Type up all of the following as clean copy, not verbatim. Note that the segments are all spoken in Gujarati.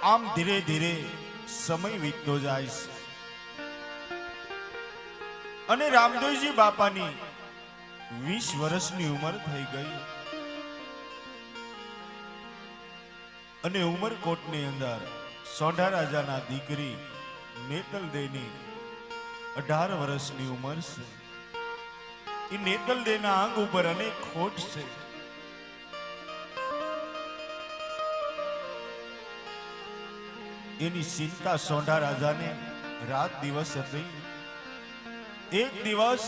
આમ ધીરે ધીરે સમય વીતતો જાય છે અને રામદેવજી બાપાની 20 વર્ષની ઉંમર થઈ ગઈ અને ઉમરકોટની અંદર સોઢા રાજાના દીકરી નેતલદેની 18 વર્ષની ઉંમર છે. એ નેતલદેના આંગ ઉપર અનેક ખોટ છે. એની ચિંતા સોઢા રાજાને રાત દિવસ હતી. એક દિવસ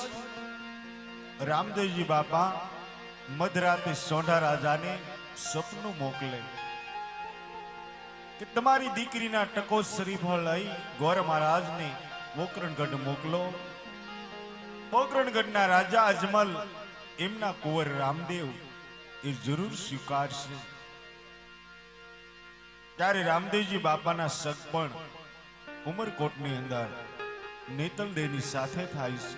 રામદેવજી બાપા મધરાતે સોઢા રાજાને સપનું મોકલે કે તમારી દીકરીના ટકો શરીફો લઈ ગોર મહારાજને પોકરણગઢ મોકલો. પોકરણગઢના રાજા અજમલ એમના કુંવર રામદેવ એ જરૂર સ્વીકારશે. ત્યારે રામદેવજી બાપાના સગપણ ઉમરકોટની અંદર નેતલદેની સાથે થાય છે.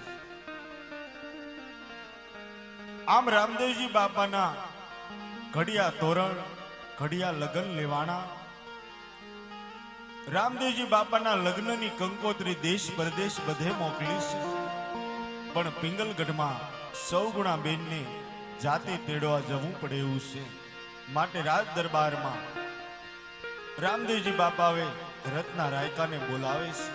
આમ રામદેવજી બાપાના ઘડિયા તોરણ ઘડિયા લગ્ન લેવાના. રામદેવજી બાપાના લગ્નની કંકોત્રી દેશ પરદેશ બધે મોકલી છે, પણ પિંગલગઢમાં સૌગુણા બેનને જાતે તેડવા જવું પડે એવું છે. માટે રાજ દરબારમાં રામદેવજી બાપાએ રત્ના રાયકાને બોલાવે છે.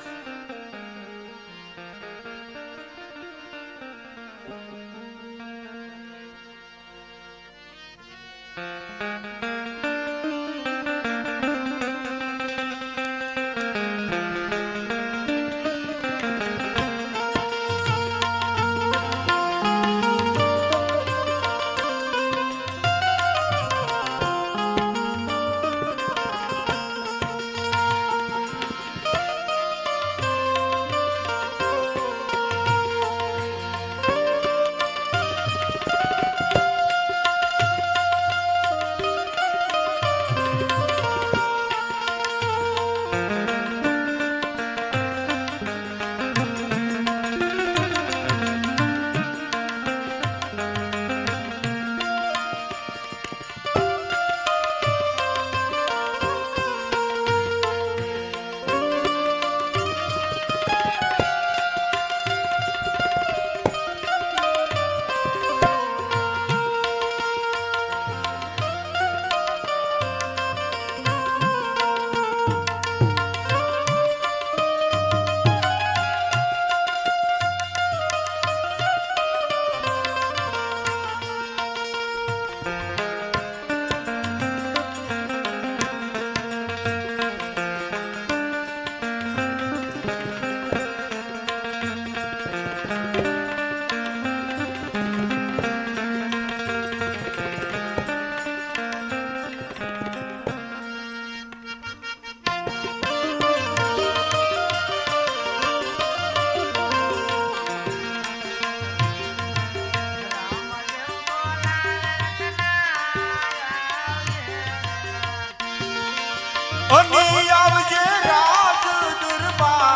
આવજે રાજ દરબાર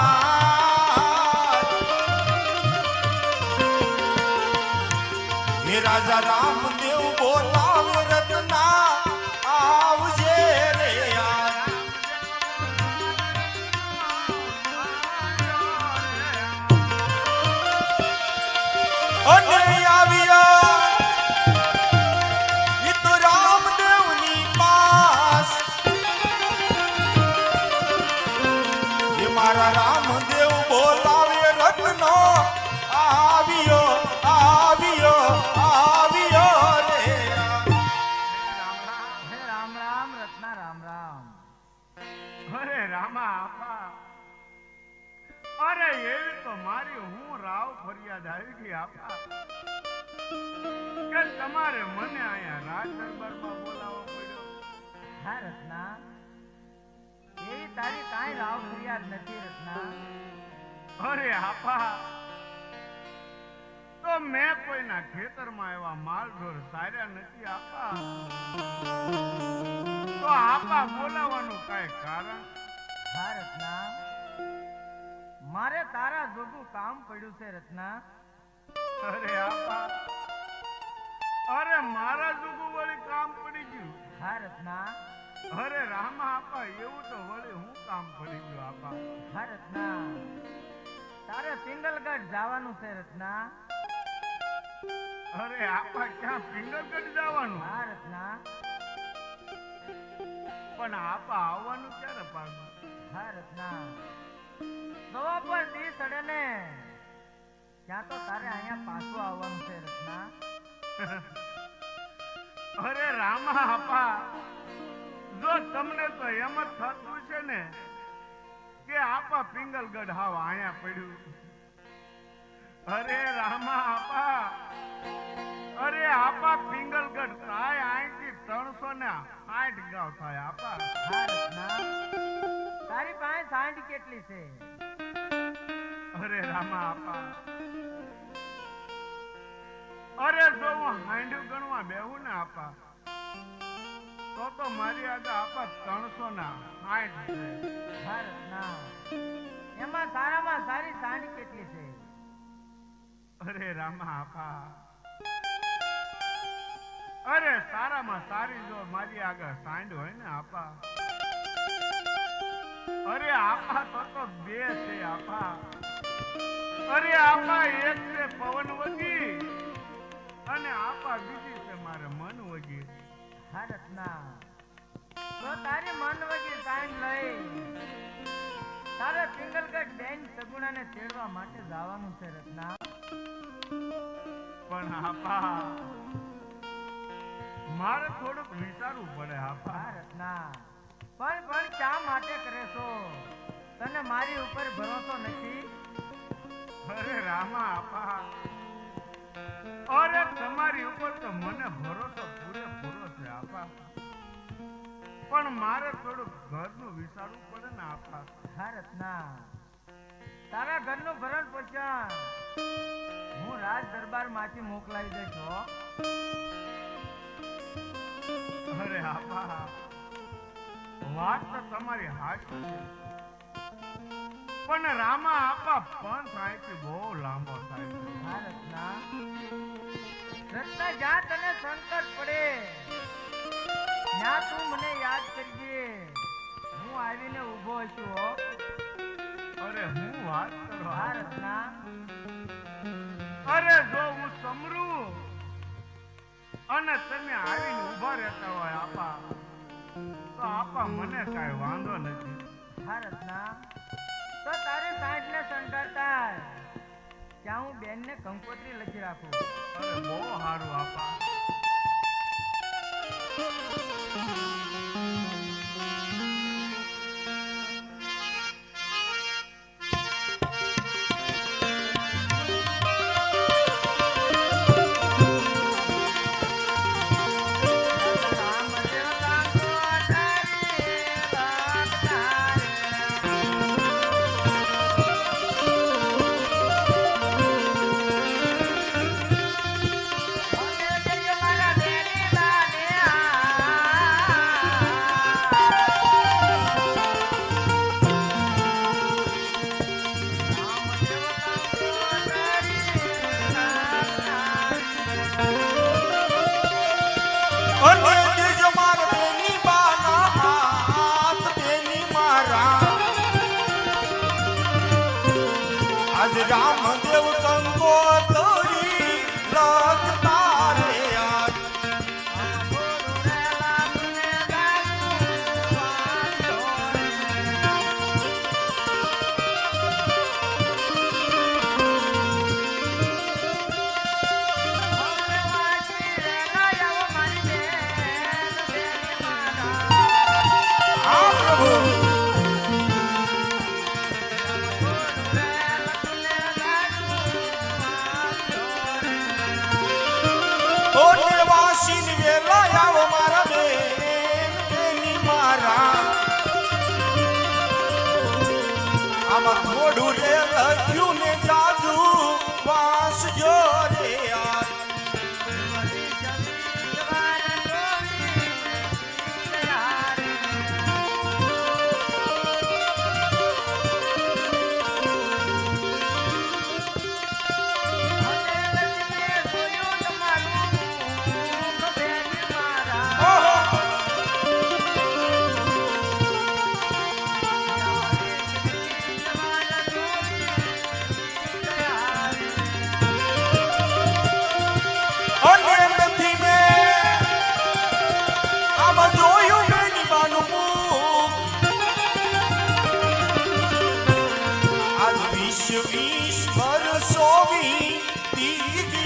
હે રાજા રામદેવ બોલાવે રત્ના આવજે રે યાર. અને આવ્યા ઈ તો રામદેવની પાસ. મારા રામદેવ બોલાવે રત્નો આવ્યો આવ્યો આવ્યો રે. હે રામ રામ રત્ના રામ રામ. અરે રામા આપા, અરે એવી તો મારી હું રાવ ફરિયાદ આવી ગઈ આપા કે તમારે મને અહીંયા રાજ દરબારમાં બોલાવવો પડ્યો. હા રત્ના, એવી તારી કાંઈ રાવ ફરિયાદ નથી રત્ના. અરે આપા, તો મેં કોઈના ખેતરમાં એવા માલ ઢોર સાર્યા નથી આપા. તો આપા બોલાવવાનું કઈ કારણ? હા રત્ના, મારે તારા જોગું કામ પડ્યું છે રત્ના. અરે આપા, અરે મારા જોગું વળી કામ પડી ગયું. હા રત્ના, અરે રામા આપા એવું તો વળી હું કામ પડી ગયું આપા. હા રત્ના, તારે પિંગલગઢ જવાનું છે રત્ના. અરે આપા ક્યાં પિંગલગઢ જવાનું? હા રત્ના. પણ આપા આવવાનું ક્યારે પાછું? હા રત્ના, દવા પર દી સડે ને ત્યાં તો તારે અહીંયા પાછું આવવાનું છે રત્ના. અરે રામા આપા, જો તમને તો એમ જ થતું છે ને કે આપા પિંગલગઢ હાવ અહીંયા પડ્યું. અરે રામા આપા, અરે આપા પિંગલગઢ થાય અહીંથી 360 ગાંવ થાય આપા. હા રત્ના, તારી પાસે સાંજ કેટલી છે? અરે રામા આપા, અરે જો હું હાંડ્યું ગણવા બેહું ને આપા તો મારી આગળ આપા 360 છે. હા રત્ના, એમાં સારામાં સારી સાંજ કેટલી છે? અરે રામા આપા, અરે સારામાં સારી જો મારી આગળ સાંડ હોય ને આપા, અરે આપા તો બે છે આપા. અરે આપા એક છે પવન વગી અને આપા બીજી છે મારે મન વગી. હા રત્ના, તો તારી મન વગી સાંજ લઈ તારે પિંગલગઢ બેન સગુણાને તેડવા માટે જવાનું છે રત્ના. પણ આપા મારે થોડુંક વિચારવું પડે આપા. હા રત્ના, પણ શા માટે કરે છો? તને મારી ઉપર ભરોસો નથી? અરે રામા આપા, અરે તમારી ઉપર તો મને ભરોસો પૂરેપૂરો છે આપા, પણ મારે થોડુંક ઘરનું વિચારવું પડે ને આપા. હા રત્ના, તારા ઘરનું ભરણ પોષણ હું રાજ દરબાર માંથી મોકલાવી દઈશ હો. અરે આપા, વાત તો તમારી હાચી છે, પણ રામા આપા પંથ અહીંથી બહુ લાંબો થાય છે. હા રત્ના, રત્ના જ્યાં તને સંકટ પડે ત્યાં તું મને યાદ કરજે, હું આવીને ઊભો છું હો. અરે હું વાત કરો. હા રત્ના, અરે જો હું સમરું અને તમે આવીને ઊભા રહેતા હોય આપા તો આપા મને કાંઈ વાંધો નથી. હા રત્ના, તો તારે સાંજ ને સંટાડતા ત્યાં હું બેન ને કંકોત્રી લખી રાખું. અરે બહુ સારું આપા. મારા બેની બાને આ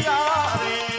પિયા રે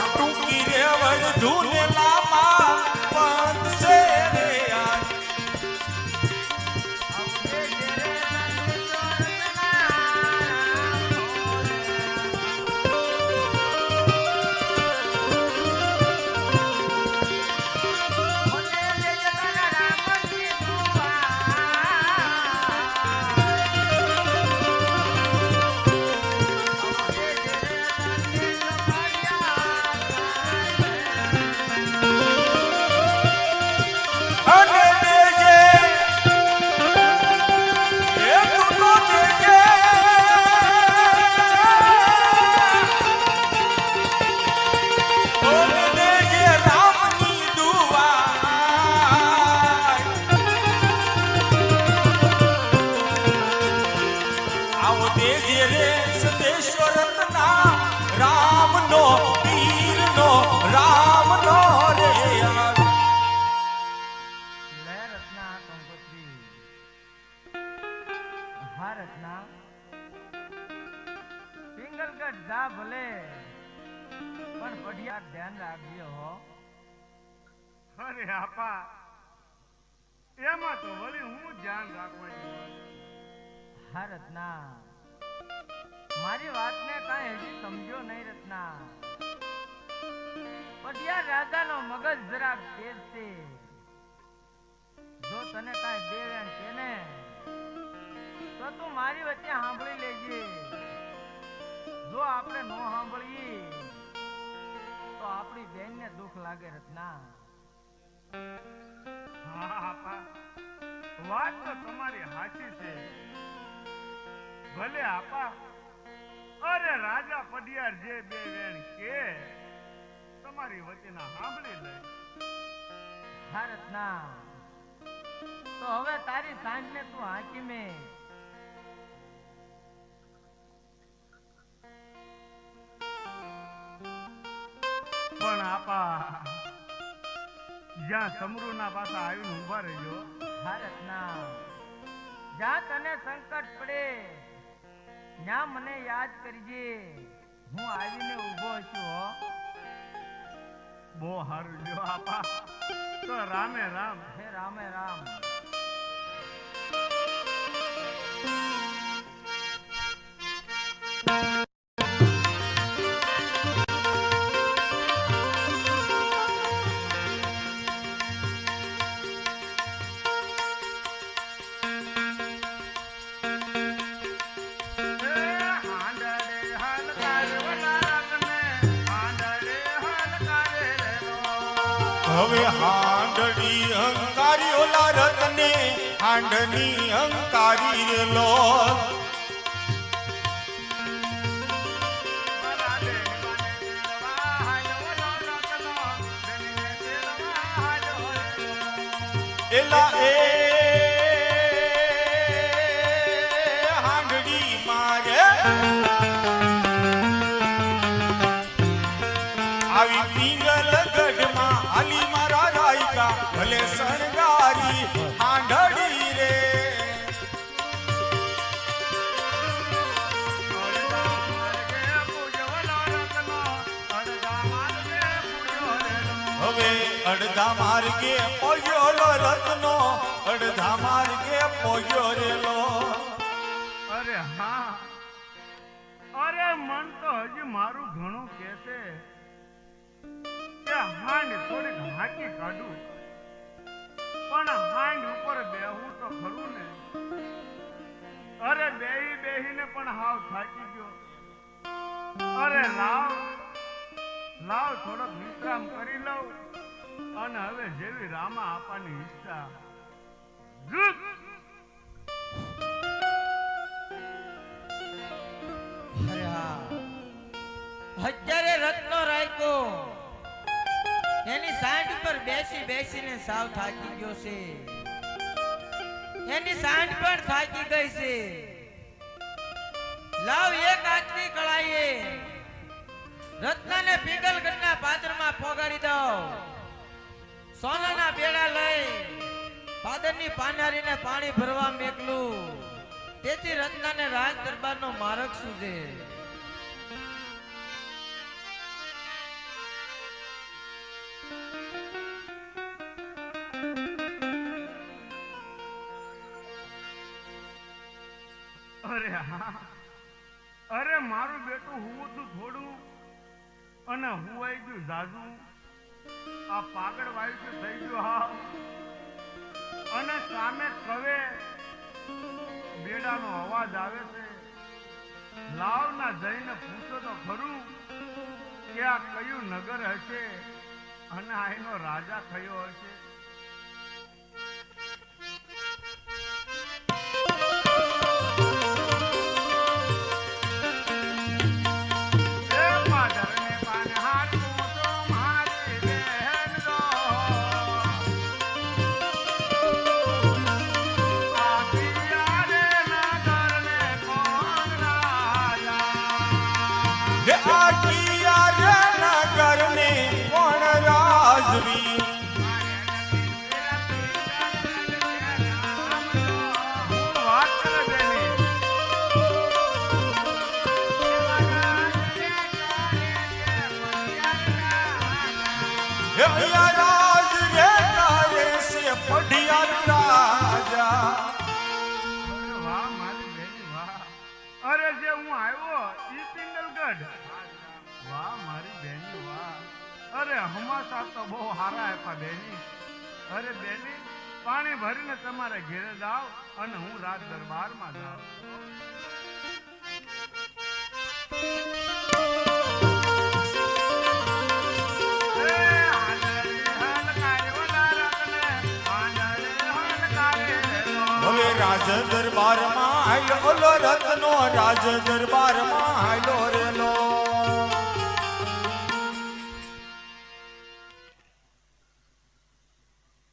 ટૂંકી રે વરધુને લાંબા પંથ છે રે આજ રામનો પીરનો રામનો રે લે રત્ના કંકોત્રી હા રત્ના પિંગલગઢ જા ભલે પણ પઢિયા ધ્યાન રાખજો હો અરે આપા એમાં તો વળી હું ધ્યાન રાખવાની હા રત્ના મારી વાતને કાંઈ હજી સમજો નહીં રત્ના પઢિયાર રાજાનો મગજ જરાક તેજ છે જો તને કાંઈ બે વેણ કે ને તો તું મારી વચ્ચે સાંભળી લેજે જો આપણે નો સાંભળીએ તો આપણી બેનને દુઃખ લાગે રત્ના હા આપા વાત તો તમારી સાચી છે ભલે આપા અરે રાજા પઢિયાર જે બે વેણ કે તમારી વચ્ચેના સાંભળી લે હા રત્ના તો હવે તારી સાંજને તું હાકીમે પણ આપા જ્યાં સમરૂના પાછા આવીને ઊભા રહેજો હા રત્ના જ્યાં તને સંકટ પડે ત્યાં મને યાદ કરજે હું આવીને ઊભો છું હો બહુ સારું લ્યો આપા તો રામે રામ હે રામે રામ હવે હાંડડી અંકારી ઓલા રતને હાંડની અંકારી રે લો એલા એ હાંડડી મારે આવી પિંગલ ગઢમાં હાલી મારા રાયકા ભલે શણગારી હાંડડી રે હવે અડધા માર્ગે પોગ્યો રત્નો, અડધા માર્ગે પોગ્યો રેલો. અરે હા, અરે મન તો હજી મારું ઘણું કહેશે કે હાંડ થોડીક હાકી કાઢું, પણ હાંડ ઉપર બેહું તો ખરું ને. અરે બેહી બેહીને પણ હાવ થાકી ગયો. અરે લાવ લાવ થોડોક વિશ્રામ કરી લઉં, અને હવે જેવી રામા આપાની ઈચ્છા. અરે હા, અત્યારે રત્નો રાખ્યો એની સાંઢ પર બેસી બેસીને સાવ થાકી ગયો છે. એની સાંઢ પણ થાકી ગઈ છે. લાવ એક હાથની કળાઈએ રત્નાને પિંગલગઢના પાદરમાં પોગાડી દઉં. સોનાના બેડા લઈ પાદરની પાનારીને પાણી ભરવા મેકલું. તેથી રત્નાને રાજ દરબારનો માર્ગ સૂજે. અરે હા, અરે મારું બેટું હું તું થોડું અને હુંવાઈ ગયું જાજુ. આ પાગળ વાયુ થઈ ગયું હા. અને સામે કવે બેડાનો અવાજ આવે છે. લાવના જઈને પૂછો તો ખરું કે આ કયું નગર હશે અને આ એનો રાજા થયો હશે. અરે બેની, પાણી ભરીને તમારે ઘેરે જાઓ અને હું રાજ દરબારમાં જાઉં. હવે રાજ દરબારમાં આયલો રત્નો, રાજ દરબારમાં આયલો રેલો.